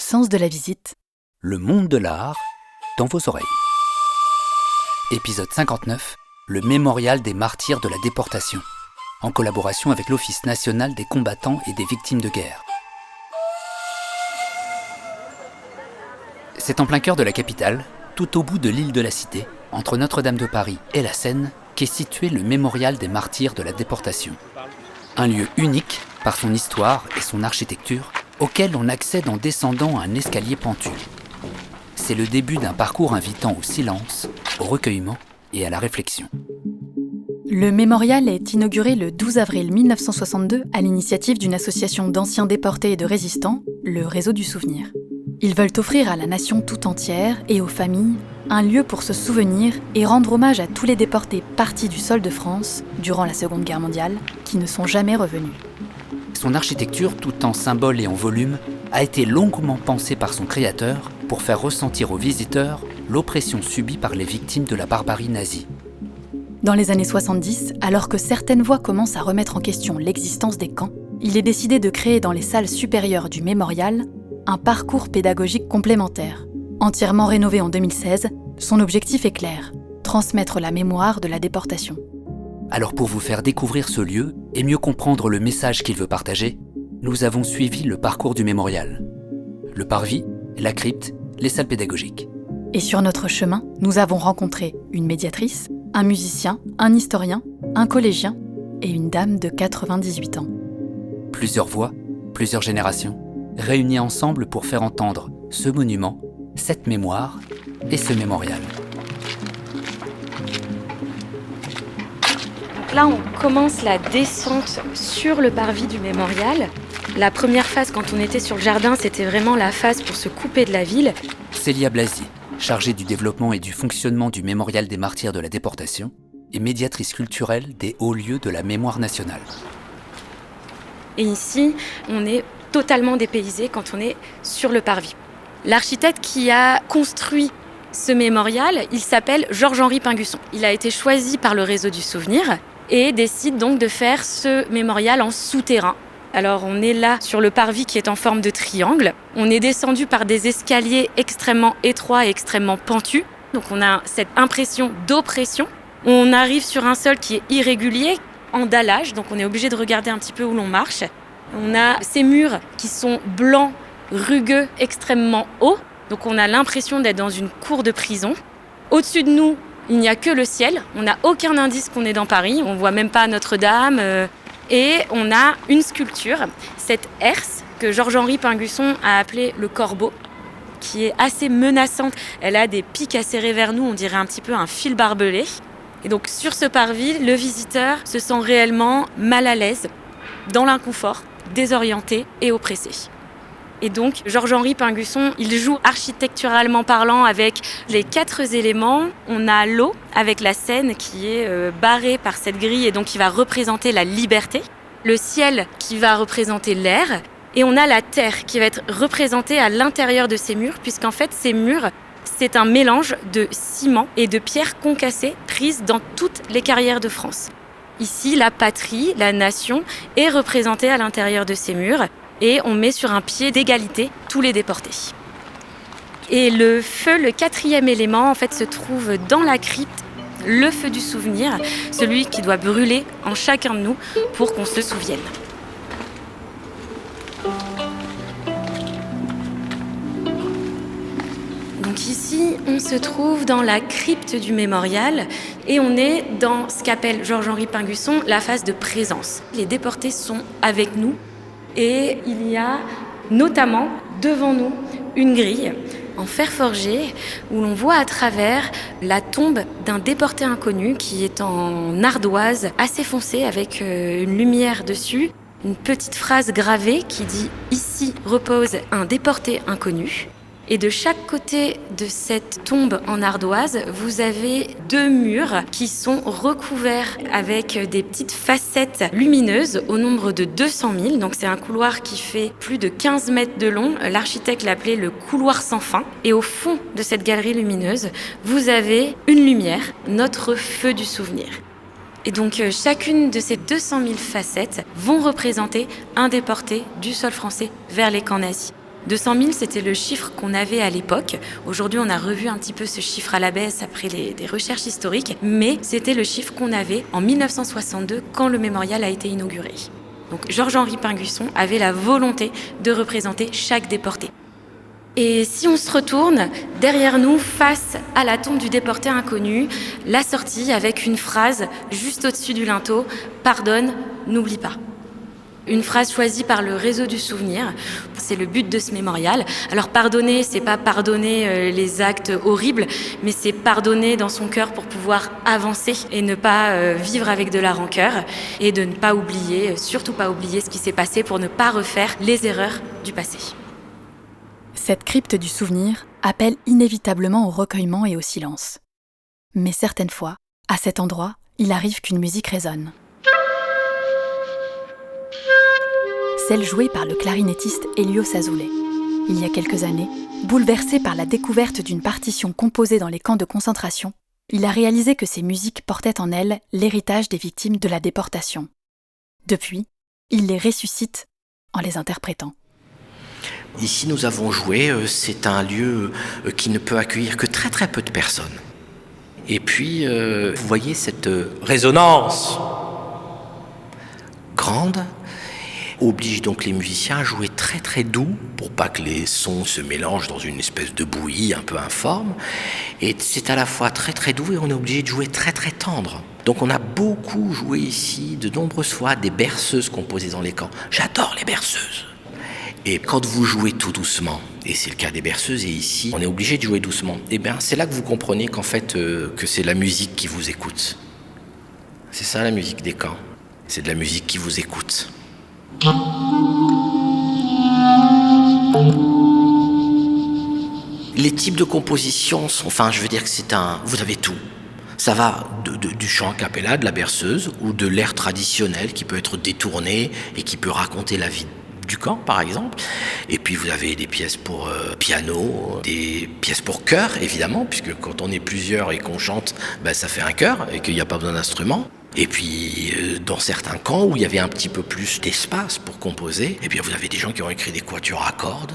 Sens de la visite. Le monde de l'art dans vos oreilles. Épisode 59, le mémorial des martyrs de la déportation, en collaboration avec l'Office national des combattants et des victimes de guerre. C'est en plein cœur de la capitale, tout au bout de l'île de la Cité, entre Notre-Dame de Paris et la Seine, qu'est situé le mémorial des martyrs de la déportation. Un lieu unique par son histoire et son architecture, auquel on accède en descendant un escalier pentu. C'est le début d'un parcours invitant au silence, au recueillement et à la réflexion. Le mémorial est inauguré le 12 avril 1962 à l'initiative d'une association d'anciens déportés et de résistants, le Réseau du Souvenir. Ils veulent offrir à la nation tout entière et aux familles un lieu pour se souvenir et rendre hommage à tous les déportés partis du sol de France durant la Seconde Guerre mondiale qui ne sont jamais revenus. Son architecture, tout en symbole et en volume, a été longuement pensée par son créateur pour faire ressentir aux visiteurs l'oppression subie par les victimes de la barbarie nazie. Dans les années 70, alors que certaines voix commencent à remettre en question l'existence des camps, il est décidé de créer dans les salles supérieures du mémorial un parcours pédagogique complémentaire. Entièrement rénové en 2016, son objectif est clair, transmettre la mémoire de la déportation. Alors pour vous faire découvrir ce lieu et mieux comprendre le message qu'il veut partager, nous avons suivi le parcours du mémorial. Le parvis, la crypte, les salles pédagogiques. Et sur notre chemin, nous avons rencontré une médiatrice, un musicien, un historien, un collégien et une dame de 98 ans. Plusieurs voix, plusieurs générations, réunies ensemble pour faire entendre ce monument, cette mémoire et ce mémorial. Là, on commence la descente sur le parvis du mémorial. La première phase, quand on était sur le jardin, c'était vraiment la phase pour se couper de la ville. Célia Blasier, chargée du développement et du fonctionnement du mémorial des martyrs de la déportation, et médiatrice culturelle des hauts lieux de la mémoire nationale. Et ici, on est totalement dépaysé quand on est sur le parvis. L'architecte qui a construit ce mémorial, il s'appelle Georges-Henri Pingusson. Il a été choisi par le Réseau du Souvenir et décide donc de faire ce mémorial en souterrain. Alors on est là sur le parvis qui est en forme de triangle. On est descendu par des escaliers extrêmement étroits et extrêmement pentus. Donc on a cette impression d'oppression. On arrive sur un sol qui est irrégulier, en dallage, donc on est obligé de regarder un petit peu où l'on marche. On a ces murs qui sont blancs, rugueux, extrêmement hauts. Donc on a l'impression d'être dans une cour de prison. Au-dessus de nous, il n'y a que le ciel. On n'a aucun indice qu'on est dans Paris. On ne voit même pas Notre-Dame. Et on a une sculpture, cette herse que Georges-Henri Pingusson a appelée le corbeau, qui est assez menaçante. Elle a des pics à serrer vers nous, on dirait un petit peu un fil barbelé. Et donc sur ce parvis, le visiteur se sent réellement mal à l'aise, dans l'inconfort, désorienté et oppressé. Et donc, Georges-Henri Pingusson, il joue architecturalement parlant avec les 4 éléments. On a l'eau avec la Seine qui est barrée par cette grille et donc qui va représenter la liberté. Le ciel qui va représenter l'air. Et on a la terre qui va être représentée à l'intérieur de ces murs, puisqu'en fait, ces murs, c'est un mélange de ciment et de pierres concassées prises dans toutes les carrières de France. Ici, la patrie, la nation, est représentée à l'intérieur de ces murs. Et on met sur un pied d'égalité tous les déportés. Et le feu, le 4e élément, en fait, se trouve dans la crypte, le feu du souvenir, celui qui doit brûler en chacun de nous pour qu'on se souvienne. Donc ici, on se trouve dans la crypte du mémorial et on est dans ce qu'appelle Georges-Henri Pingusson la phase de présence. Les déportés sont avec nous. Et il y a notamment devant nous une grille en fer forgé où l'on voit à travers la tombe d'un déporté inconnu qui est en ardoise assez foncée avec une lumière dessus. Une petite phrase gravée qui dit « Ici repose un déporté inconnu ». Et de chaque côté de cette tombe en ardoise, vous avez 2 murs qui sont recouverts avec des petites facettes lumineuses au nombre de 200 000. Donc c'est un couloir qui fait plus de 15 mètres de long. L'architecte l'a appelé le couloir sans fin. Et au fond de cette galerie lumineuse, vous avez une lumière, notre feu du souvenir. Et donc chacune de ces 200 000 facettes vont représenter un déporté du sol français vers les camps nazis. 200 000, c'était le chiffre qu'on avait à l'époque. Aujourd'hui, on a revu un petit peu ce chiffre à la baisse après des recherches historiques, mais c'était le chiffre qu'on avait en 1962 quand le mémorial a été inauguré. Donc Georges-Henri Pingusson avait la volonté de représenter chaque déporté. Et si on se retourne, derrière nous, face à la tombe du déporté inconnu, la sortie avec une phrase juste au-dessus du linteau « Pardonne, n'oublie pas ». Une phrase choisie par le réseau du souvenir, c'est le but de ce mémorial. Alors pardonner, c'est pas pardonner les actes horribles, mais c'est pardonner dans son cœur pour pouvoir avancer et ne pas vivre avec de la rancœur et de ne pas oublier, surtout pas oublier ce qui s'est passé pour ne pas refaire les erreurs du passé. Cette crypte du souvenir appelle inévitablement au recueillement et au silence. Mais certaines fois, à cet endroit, il arrive qu'une musique résonne. Celle jouée par le clarinettiste Hélios Azoulay. Il y a quelques années, bouleversé par la découverte d'une partition composée dans les camps de concentration, il a réalisé que ces musiques portaient en elles l'héritage des victimes de la déportation. Depuis, il les ressuscite en les interprétant. Ici, nous avons joué, c'est un lieu qui ne peut accueillir que très très peu de personnes. Et puis, vous voyez cette résonance grande oblige donc les musiciens à jouer très très doux pour pas que les sons se mélangent dans une espèce de bouillie un peu informe. Et c'est à la fois très très doux et on est obligé de jouer très très tendre. Donc on a beaucoup joué ici de nombreuses fois des berceuses composées dans les camps. J'adore les berceuses. Et quand vous jouez tout doucement, et c'est le cas des berceuses, et ici on est obligé de jouer doucement, et bien c'est là que vous comprenez qu'en fait que c'est la musique qui vous écoute. C'est ça la musique des camps. C'est de la musique qui vous écoute. Les types de compositions sont, je veux dire que vous avez tout. Ça va du chant a cappella, de la berceuse, ou de l'air traditionnel qui peut être détourné et qui peut raconter la vie du camp, par exemple. Et puis vous avez des pièces pour piano, des pièces pour chœur, évidemment, puisque quand on est plusieurs et qu'on chante, ça fait un chœur et qu'il n'y a pas besoin d'instruments. Et puis, dans certains camps où il y avait un petit peu plus d'espace pour composer, eh bien, vous avez des gens qui ont écrit des quatuors à cordes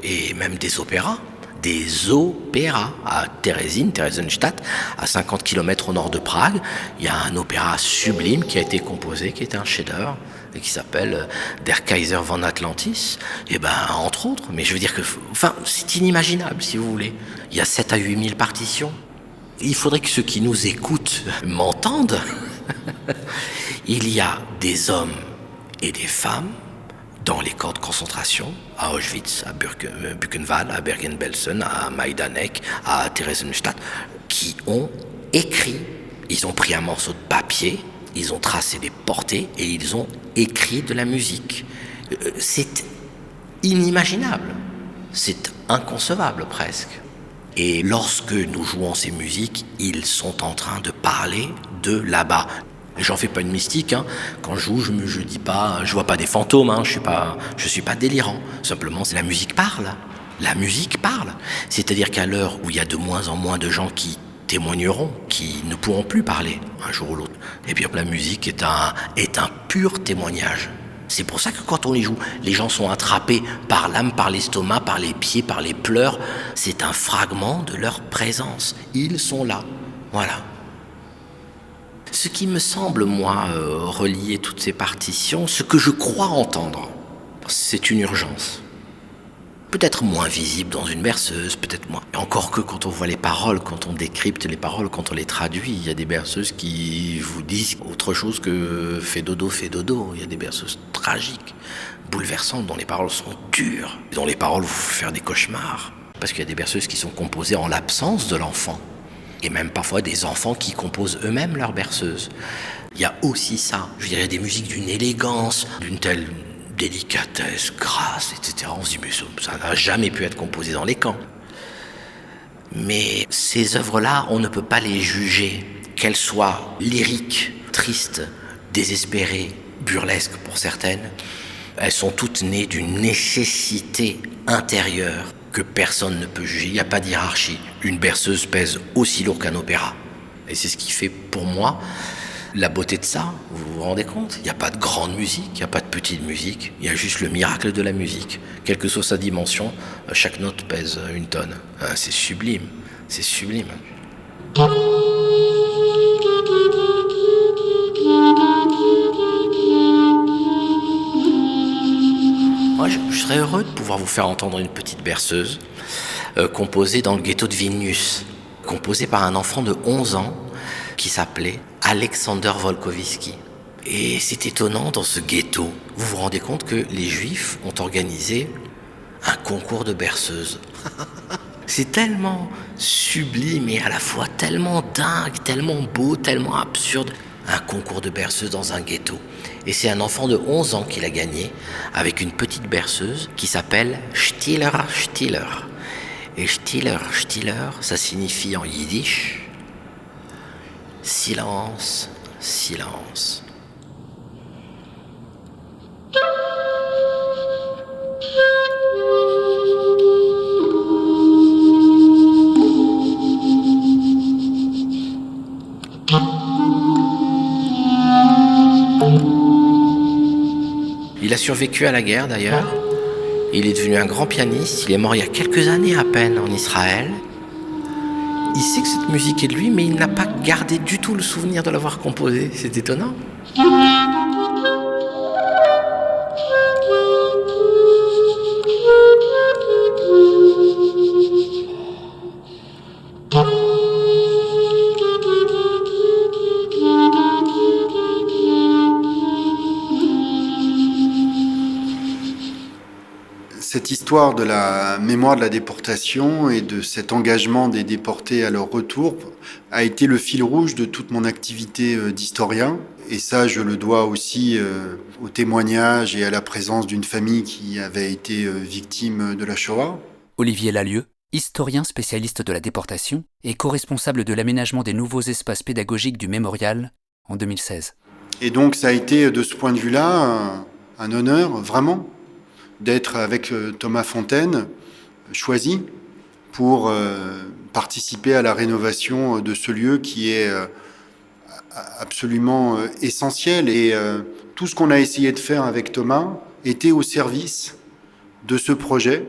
et même des opéras. Des opéras à Theresienstadt, à 50 km au nord de Prague. Il y a un opéra sublime qui a été composé, qui est un chef-d'œuvre, et qui s'appelle Der Kaiser von Atlantis. Et entre autres, mais je veux dire que, c'est inimaginable, si vous voulez. Il y a 7 à 8 000 partitions. Il faudrait que ceux qui nous écoutent m'entendent. Il y a des hommes et des femmes dans les camps de concentration, à Auschwitz, à Buchenwald, à Bergen-Belsen, à Majdanek, à Theresienstadt, qui ont écrit, ils ont pris un morceau de papier, ils ont tracé des portées et ils ont écrit de la musique. C'est inimaginable, c'est inconcevable presque. Et lorsque nous jouons ces musiques, ils sont en train de parler de là-bas. J'en fais pas une mystique, hein. Quand je joue, je dis pas, je vois pas des fantômes, hein. Je suis pas délirant. Simplement, la musique parle. La musique parle. C'est-à-dire qu'à l'heure où il y a de moins en moins de gens qui témoigneront, qui ne pourront plus parler un jour ou l'autre, eh bien la musique est un pur témoignage. C'est pour ça que quand on les joue, les gens sont attrapés par l'âme, par l'estomac, par les pieds, par les pleurs. C'est un fragment de leur présence. Ils sont là. Voilà. Ce qui me semble, moi, relier toutes ces partitions, ce que je crois entendre, c'est une urgence. Peut-être moins visible dans une berceuse, peut-être moins. Encore que quand on voit les paroles, quand on décrypte les paroles, quand on les traduit, il y a des berceuses qui vous disent autre chose que fais dodo, fais dodo. Il y a des berceuses tragiques, bouleversantes, dont les paroles sont dures, dont les paroles vous font faire des cauchemars. Parce qu'il y a des berceuses qui sont composées en l'absence de l'enfant. Et même parfois des enfants qui composent eux-mêmes leurs berceuses. Il y a aussi ça. Je dirais des musiques d'une élégance, d'une telle délicatesse, grâce, etc. On se dit, mais ça n'a jamais pu être composé dans les camps. Mais ces œuvres-là, on ne peut pas les juger, qu'elles soient lyriques, tristes, désespérées, burlesques pour certaines. Elles sont toutes nées d'une nécessité intérieure que personne ne peut juger. Il n'y a pas d'hiérarchie. Une berceuse pèse aussi lourd qu'un opéra. Et c'est ce qui fait, pour moi, La beauté de ça, vous vous rendez compte? Il n'y a pas de grande musique, il n'y a pas de petite musique, il y a juste le miracle de la musique. Quelle que soit sa dimension, chaque note pèse une tonne. C'est sublime, c'est sublime. Moi, je serais heureux de pouvoir vous faire entendre une petite berceuse composée dans le ghetto de Vilnius, composée par un enfant de 11 ans qui s'appelait Alexander Volkovitsky. Et c'est étonnant, dans ce ghetto, vous vous rendez compte que les Juifs ont organisé un concours de berceuses. C'est tellement sublime et à la fois tellement dingue, tellement beau, tellement absurde. Un concours de berceuse dans un ghetto. Et c'est un enfant de 11 ans qui l'a gagné avec une petite berceuse qui s'appelle Stiller, Stiller. Et Stiller, Stiller, ça signifie en yiddish silence, silence. Il a survécu à la guerre d'ailleurs. Il est devenu un grand pianiste. Il est mort il y a quelques années à peine en Israël. Il sait que cette musique est de lui, mais il n'a pas gardé du tout le souvenir de l'avoir composée. C'est étonnant. Cette histoire de la mémoire de la déportation et de cet engagement des déportés à leur retour a été le fil rouge de toute mon activité d'historien. Et ça, je le dois aussi au témoignage et à la présence d'une famille qui avait été victime de la Shoah. Olivier Lalieu, historien spécialiste de la déportation et co-responsable de l'aménagement des nouveaux espaces pédagogiques du mémorial en 2016. Et donc ça a été de ce point de vue-là un honneur, vraiment, d'être avec Thomas Fontaine, choisi pour participer à la rénovation de ce lieu qui est absolument essentiel. Et tout ce qu'on a essayé de faire avec Thomas était au service de ce projet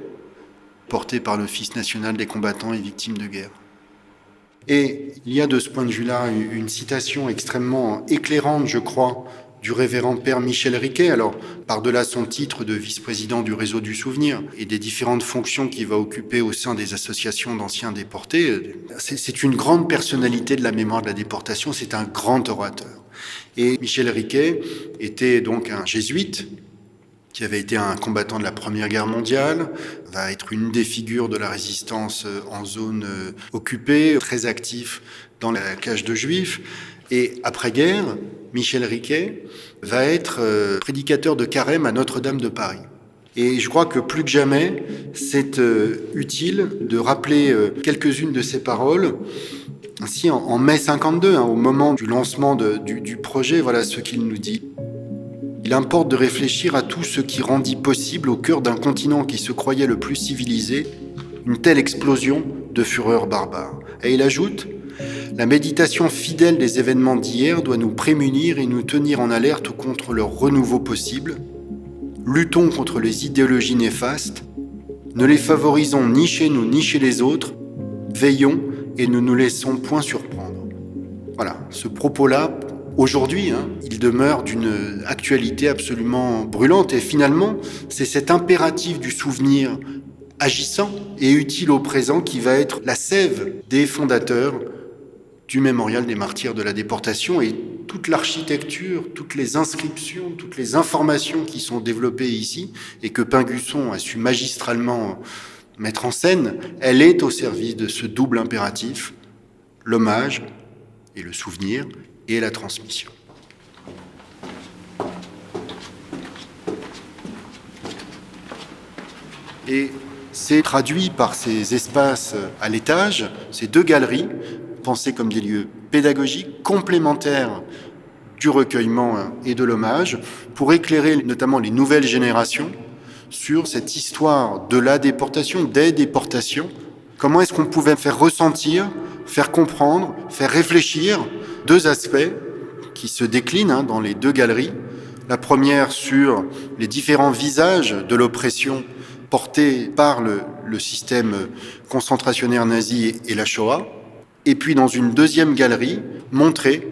porté par l'Office national des combattants et victimes de guerre. Et il y a de ce point de vue-là une citation extrêmement éclairante, je crois, du révérend père Michel Riquet. Alors, par-delà son titre de vice-président du Réseau du Souvenir et des différentes fonctions qu'il va occuper au sein des associations d'anciens déportés, c'est une grande personnalité de la mémoire de la déportation, c'est un grand orateur. Et Michel Riquet était donc un jésuite qui avait été un combattant de la Première Guerre mondiale, va être une des figures de la résistance en zone occupée, très actif dans la cage de Juifs. Et après-guerre, Michel Riquet va être prédicateur de carême à Notre-Dame de Paris. Et je crois que plus que jamais, c'est utile de rappeler quelques-unes de ses paroles. Ainsi, en mai 52, au moment du lancement du projet, voilà ce qu'il nous dit. Il importe de réfléchir à tout ce qui rendit possible, au cœur d'un continent qui se croyait le plus civilisé, une telle explosion de fureur barbare. Et il ajoute: la méditation fidèle des événements d'hier doit nous prémunir et nous tenir en alerte contre leur renouveau possible. Luttons contre les idéologies néfastes. Ne les favorisons ni chez nous ni chez les autres. Veillons et ne nous laissons point surprendre. Voilà, ce propos-là, aujourd'hui, il demeure d'une actualité absolument brûlante. Et finalement, c'est cet impératif du souvenir agissant et utile au présent qui va être la sève des fondateurs du mémorial des martyrs de la déportation, et toute l'architecture, toutes les inscriptions, toutes les informations qui sont développées ici et que Pingusson a su magistralement mettre en scène, elle est au service de ce double impératif, l'hommage et le souvenir et la transmission. Et c'est traduit par ces espaces à l'étage, ces deux galeries, pensés comme des lieux pédagogiques complémentaires du recueillement et de l'hommage, pour éclairer notamment les nouvelles générations sur cette histoire de la déportation, des déportations. Comment est-ce qu'on pouvait faire ressentir, faire comprendre, faire réfléchir deux aspects qui se déclinent dans les 2 galeries. La première sur les différents visages de l'oppression portés par le système concentrationnaire nazi et la Shoah. Et puis dans une deuxième galerie, montrer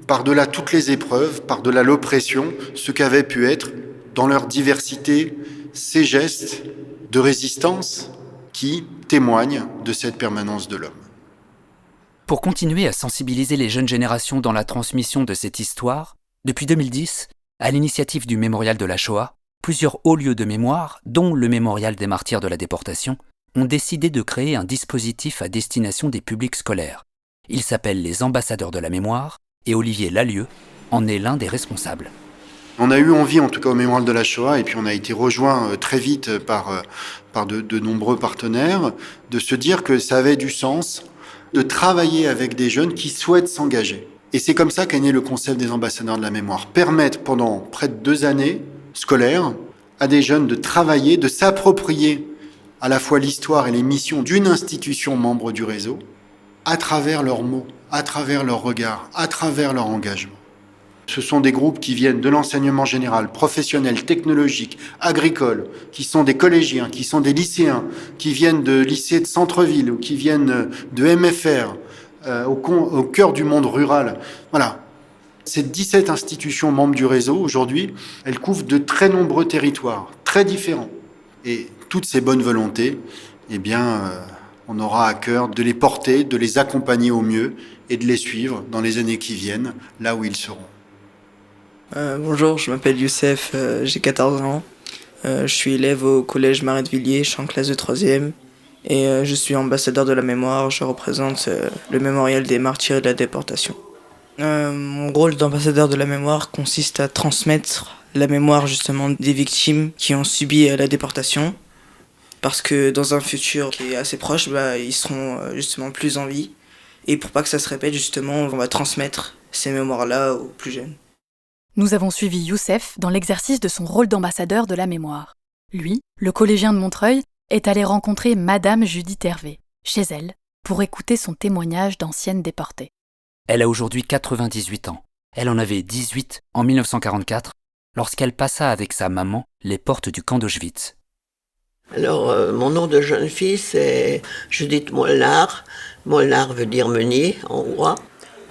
par-delà toutes les épreuves, par-delà l'oppression, ce qu'avaient pu être, dans leur diversité, ces gestes de résistance qui témoignent de cette permanence de l'homme. Pour continuer à sensibiliser les jeunes générations dans la transmission de cette histoire, depuis 2010, à l'initiative du Mémorial de la Shoah, plusieurs hauts lieux de mémoire, dont le Mémorial des martyrs de la déportation, ont décidé de créer un dispositif à destination des publics scolaires. Il s'appelle les Ambassadeurs de la mémoire et Olivier Lalieu en est l'un des responsables. On a eu envie, en tout cas au Mémorial de la Shoah, et puis on a été rejoint très vite par de nombreux partenaires, de se dire que ça avait du sens de travailler avec des jeunes qui souhaitent s'engager. Et c'est comme ça qu'est né le concept des ambassadeurs de la mémoire. Permettre pendant près de 2 années scolaires à des jeunes de travailler, de s'approprier à la fois l'histoire et les missions d'une institution membre du réseau, à travers leurs mots, à travers leurs regards, à travers leur engagement. Ce sont des groupes qui viennent de l'enseignement général, professionnel, technologique, agricole, qui sont des collégiens, qui sont des lycéens, qui viennent de lycées de centre-ville ou qui viennent de MFR, au cœur du monde rural. Voilà. Ces 17 institutions membres du réseau, aujourd'hui, elles couvrent de très nombreux territoires, très différents. Et toutes ces bonnes volontés, on aura à cœur de les porter, de les accompagner au mieux et de les suivre dans les années qui viennent, là où ils seront. Bonjour, je m'appelle Youssef, j'ai 14 ans. Je suis élève au collège Marais-de-Villiers, je suis en classe de 3e. Et je suis ambassadeur de la mémoire, je représente le Mémorial des martyrs de la déportation. Mon rôle d'ambassadeur de la mémoire consiste à transmettre la mémoire justement des victimes qui ont subi la déportation. Parce que dans un futur qui est assez proche, ils seront justement plus en vie. Et pour pas que ça se répète, justement, on va transmettre ces mémoires-là aux plus jeunes. Nous avons suivi Youssef dans l'exercice de son rôle d'ambassadeur de la mémoire. Lui, le collégien de Montreuil, est allé rencontrer Madame Judith Hervé, chez elle, pour écouter son témoignage d'ancienne déportée. Elle a aujourd'hui 98 ans. Elle en avait 18 en 1944, lorsqu'elle passa avec sa maman les portes du camp d'Auschwitz. Alors, mon nom de jeune fille, c'est Judith Molnar. Molnar veut dire meunier, en hongrois.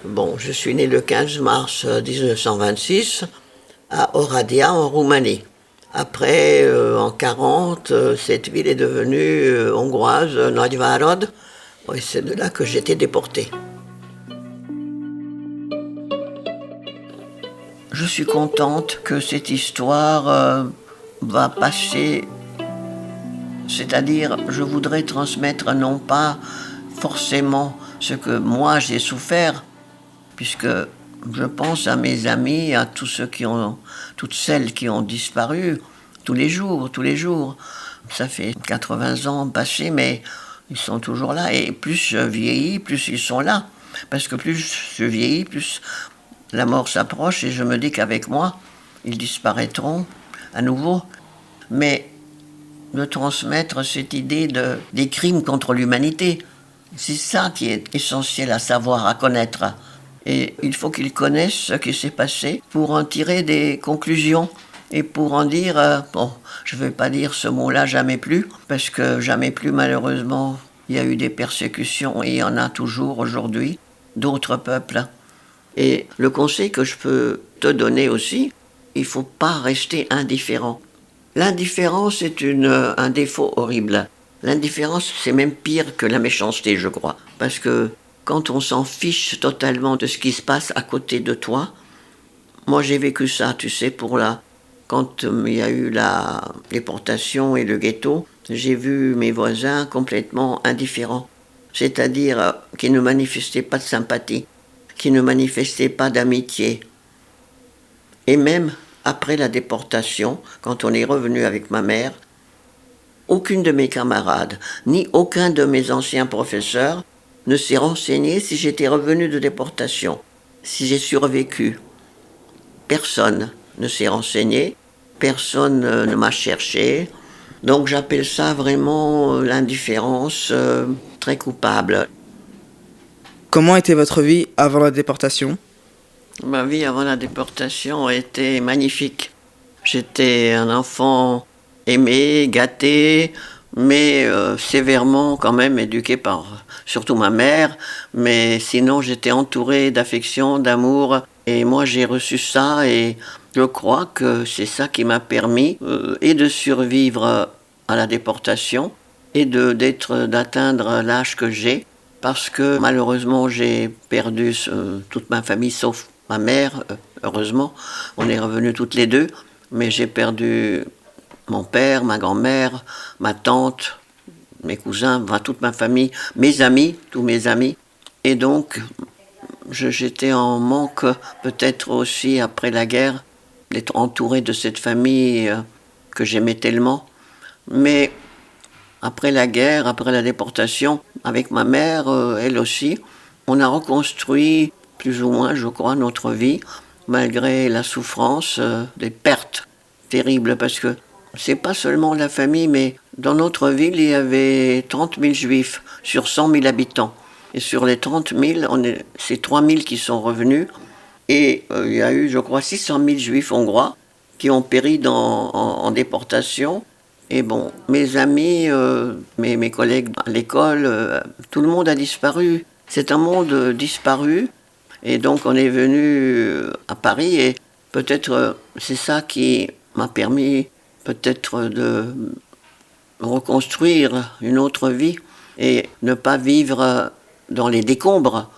Bon, je suis née le 15 mars 1926 à Oradea, en Roumanie. Après, en 1940, cette ville est devenue hongroise, Nagyvárad. Et c'est de là que j'ai été déportée. Je suis contente que cette histoire va passer. C'est-à-dire, je voudrais transmettre non pas forcément ce que moi j'ai souffert, puisque je pense à mes amis, à tous ceux toutes celles qui ont disparu, tous les jours. Ça fait 80 ans passés, mais ils sont toujours là. Et plus je vieillis, plus ils sont là. Parce que plus je vieillis, plus la mort s'approche, et je me dis qu'avec moi, ils disparaîtront à nouveau. Mais de transmettre cette idée des crimes contre l'humanité, c'est ça qui est essentiel à savoir, à connaître. Et il faut qu'ils connaissent ce qui s'est passé pour en tirer des conclusions et pour en dire, je ne vais pas dire ce mot-là jamais plus, parce que jamais plus, malheureusement, il y a eu des persécutions et il y en a toujours aujourd'hui, d'autres peuples. Et le conseil que je peux te donner aussi, il ne faut pas rester indifférent. L'indifférence est un défaut horrible. L'indifférence, c'est même pire que la méchanceté, je crois. Parce que quand on s'en fiche totalement de ce qui se passe à côté de toi, moi j'ai vécu ça, tu sais, quand il y a eu la déportation et le ghetto, j'ai vu mes voisins complètement indifférents. C'est-à-dire qui ne manifestaient pas de sympathie, qui ne manifestaient pas d'amitié. Et même après la déportation, quand on est revenu avec ma mère, aucune de mes camarades, ni aucun de mes anciens professeurs ne s'est renseigné si j'étais revenu de déportation, si j'ai survécu. Personne ne s'est renseigné, personne ne m'a cherché. Donc j'appelle ça vraiment l'indifférence très coupable. Comment était votre vie avant la déportation ? Ma vie avant la déportation était magnifique. J'étais un enfant aimé, gâté, mais sévèrement quand même éduqué par surtout ma mère. Mais sinon, j'étais entouré d'affection, d'amour. Et moi, j'ai reçu ça et je crois que c'est ça qui m'a permis et de survivre à la déportation et d'atteindre l'âge que j'ai. Parce que malheureusement, j'ai perdu toute ma famille, sauf ma mère. Heureusement, on est revenus toutes les deux. Mais j'ai perdu mon père, ma grand-mère, ma tante, mes cousins, enfin, toute ma famille, mes amis, tous mes amis. Et donc, j'étais en manque, peut-être aussi après la guerre, d'être entouré de cette famille que j'aimais tellement. Mais après la guerre, après la déportation, avec ma mère, elle aussi, on a reconstruit plus ou moins, je crois, notre vie, malgré la souffrance, des pertes terribles, parce que c'est pas seulement la famille, mais dans notre ville, il y avait 30 000 juifs sur 100 000 habitants. Et sur les 30 000, c'est 3 000 qui sont revenus. Et il y a eu, je crois, 600 000 juifs hongrois qui ont péri en déportation. Et bon, mes amis, mes collègues à l'école, tout le monde a disparu. C'est un monde disparu. Et donc on est venu à Paris et peut-être c'est ça qui m'a permis peut-être de reconstruire une autre vie et ne pas vivre dans les décombres.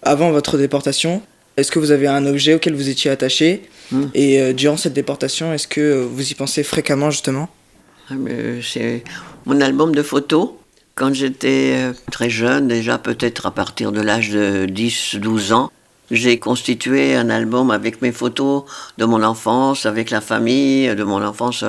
Avant votre déportation, est-ce que vous avez un objet auquel vous étiez attaché ? Et durant cette déportation, est-ce que vous y pensez fréquemment justement ? C'est mon album de photos. Quand j'étais très jeune, déjà peut-être à partir de l'âge de 10-12 ans, j'ai constitué un album avec mes photos de mon enfance, avec la famille de mon enfance.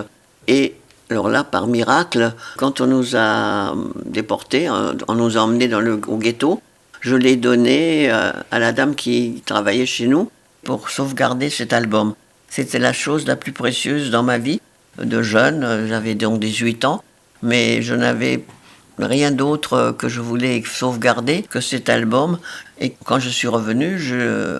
Et alors là, par miracle, quand on nous a déportés, on nous a emmenés au ghetto, je l'ai donné à la dame qui travaillait chez nous pour sauvegarder cet album. C'était la chose la plus précieuse dans ma vie de jeune. J'avais donc 18 ans, mais je n'avais rien d'autre que je voulais sauvegarder que cet album. Et quand je suis revenu,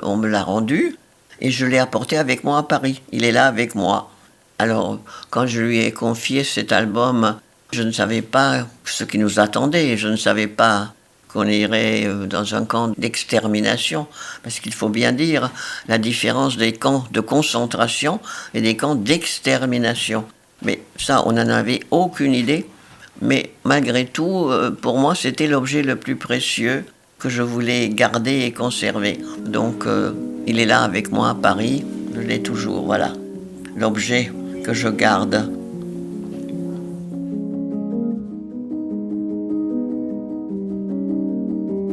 on me l'a rendu et je l'ai apporté avec moi à Paris. Il est là avec moi. Alors, quand je lui ai confié cet album, je ne savais pas ce qui nous attendait. Je ne savais pas qu'on irait dans un camp d'extermination. Parce qu'il faut bien dire la différence des camps de concentration et des camps d'extermination. Mais ça, on n'en avait aucune idée. Mais malgré tout, pour moi, c'était l'objet le plus précieux que je voulais garder et conserver. Donc, il est là avec moi à Paris. Je l'ai toujours, voilà. L'objet que je garde.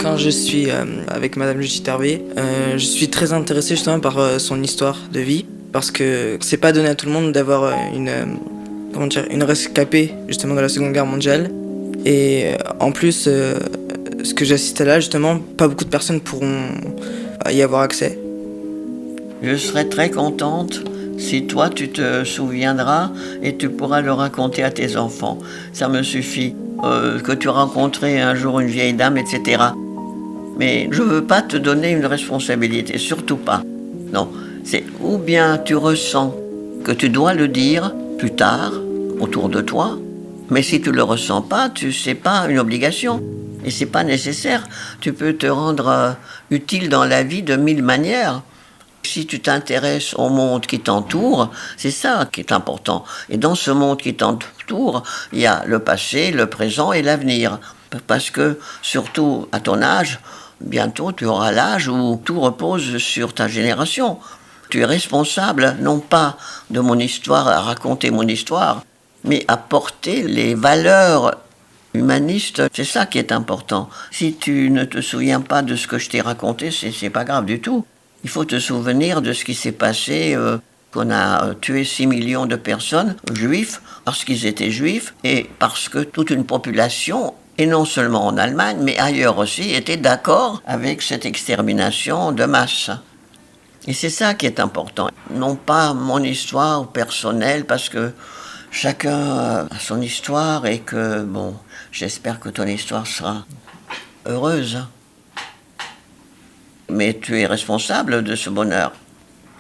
Quand je suis avec Madame Judith Hervé, je suis très intéressé justement par son histoire de vie. Parce que c'est pas donné à tout le monde d'avoir une rescapée justement de la Seconde Guerre mondiale. Et en plus, ce que j'assiste là, justement, pas beaucoup de personnes pourront y avoir accès. Je serais très contente si toi tu te souviendras et tu pourras le raconter à tes enfants. Ça me suffit. Que tu rencontrais un jour une vieille dame, etc. Mais je veux pas te donner une responsabilité, surtout pas. Non, c'est ou bien tu ressens que tu dois le dire plus tard, autour de toi, mais si tu le ressens pas, c'est pas une obligation. Et c'est pas nécessaire. Tu peux te rendre utile dans la vie de 1000 manières. Si tu t'intéresses au monde qui t'entoure, c'est ça qui est important. Et dans ce monde qui t'entoure, il y a le passé, le présent et l'avenir. Parce que, surtout à ton âge, bientôt tu auras l'âge où tout repose sur ta génération. Tu es responsable, non pas de mon histoire, à raconter mon histoire, mais à porter les valeurs humanistes. C'est ça qui est important. Si tu ne te souviens pas de ce que je t'ai raconté, c'est pas grave du tout. Il faut te souvenir de ce qui s'est passé, qu'on a tué 6 millions de personnes, juifs, parce qu'ils étaient juifs, et parce que toute une population, et non seulement en Allemagne, mais ailleurs aussi, était d'accord avec cette extermination de masse. Et c'est ça qui est important. Non pas mon histoire personnelle, parce que chacun a son histoire et que, bon, j'espère que ton histoire sera heureuse. Mais tu es responsable de ce bonheur.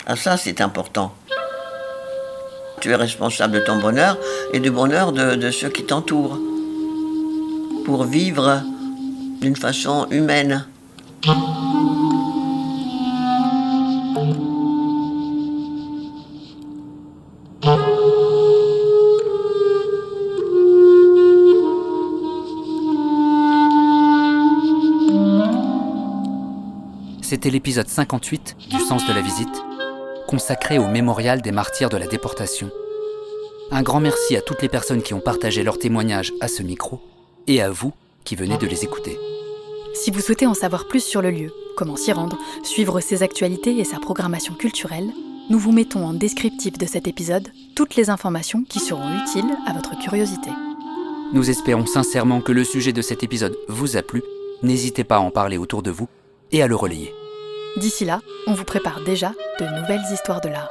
Ah, ça, c'est important. Tu es responsable de ton bonheur et du bonheur de ceux qui t'entourent. Pour vivre d'une façon humaine. C'était l'épisode 58 du Sens de la visite, consacré au mémorial des martyrs de la déportation. Un grand merci à toutes les personnes qui ont partagé leurs témoignages à ce micro et à vous qui venez de les écouter. Si vous souhaitez en savoir plus sur le lieu, comment s'y rendre, suivre ses actualités et sa programmation culturelle, nous vous mettons en descriptif de cet épisode toutes les informations qui seront utiles à votre curiosité. Nous espérons sincèrement que le sujet de cet épisode vous a plu. N'hésitez pas à en parler autour de vous et à le relayer. D'ici là, on vous prépare déjà de nouvelles histoires de l'art.